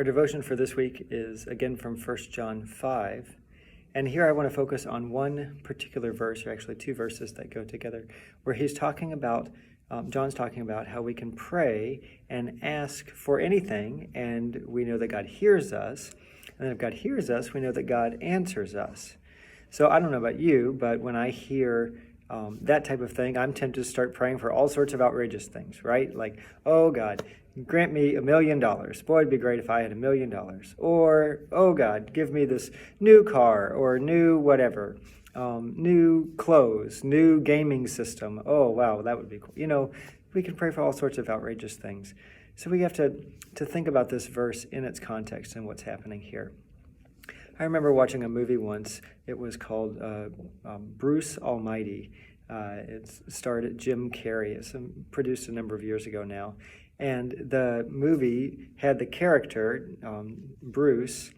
Our devotion for this week is again from 1 John 5. And here I want to focus on one particular verse, or actually two verses that go together, where he's talking about, John's talking about how we can pray and ask for anything, and we know that God hears us. And then if God hears us, we know that God answers us. So I don't know about you, but when I hear that type of thing, I'm tempted to start praying for all sorts of outrageous things, right? Like, oh God, grant me $1 million. Boy, it'd be great if I had $1 million. Or, oh God, give me this new car or new whatever, new clothes, new gaming system. Oh, wow, that would be cool. You know, we can pray for all sorts of outrageous things. So we have to think about this verse in its context and what's happening here. I remember watching a movie once. It was called Bruce Almighty. It starred Jim Carrey. It's produced a number of years ago now. And the movie had the character, Bruce,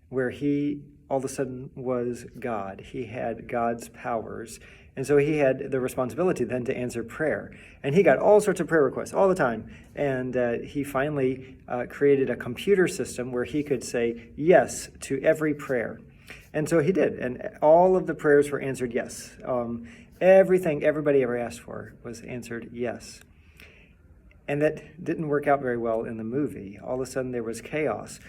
where he all of a sudden was God. He had God's powers. And so he had the responsibility then to answer prayer. And he got all sorts of prayer requests all the time. And he finally created a computer system where he could say yes to every prayer. And so he did. And all of the prayers were answered yes. Everything everybody ever asked for was answered yes. And that didn't work out very well in the movie. All of a sudden there was chaos.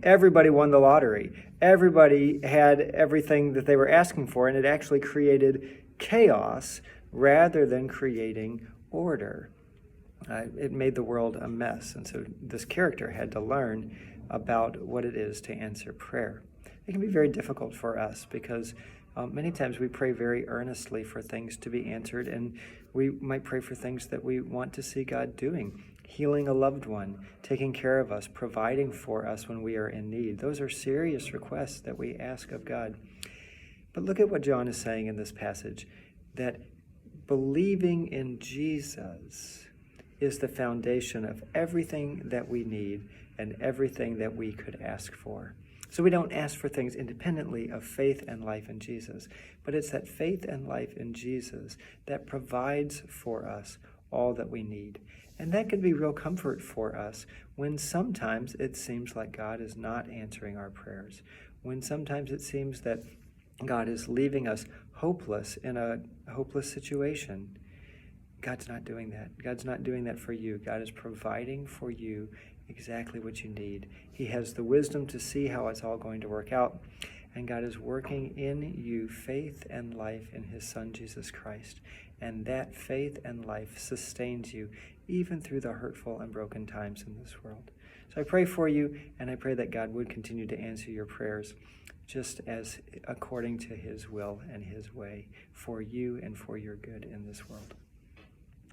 Everybody won the lottery. Everybody had everything that they were asking for, and it actually created chaos rather than creating order. It made the world a mess, and so this character had to learn about what it is to answer prayer. It can be very difficult for us because many times we pray very earnestly for things to be answered, and we might pray for things that we want to see God doing. Healing a loved one, taking care of us, providing for us when we are in need. Those are serious requests that we ask of God. But look at what John is saying in this passage, that believing in Jesus is the foundation of everything that we need and everything that we could ask for. So we don't ask for things independently of faith and life in Jesus, but it's that faith and life in Jesus that provides for us all that we need. And that can be real comfort for us when sometimes it seems like God is not answering our prayers, when sometimes it seems that God is leaving us hopeless in a hopeless situation. God's not doing that. God's not doing that for you. God is providing for you exactly what you need. He has the wisdom to see how it's all going to work out. And God is working in you faith and life in his Son, Jesus Christ. And that faith and life sustains you even through the hurtful and broken times in this world. So I pray for you, and I pray that God would continue to answer your prayers just as according to his will and his way for you and for your good in this world.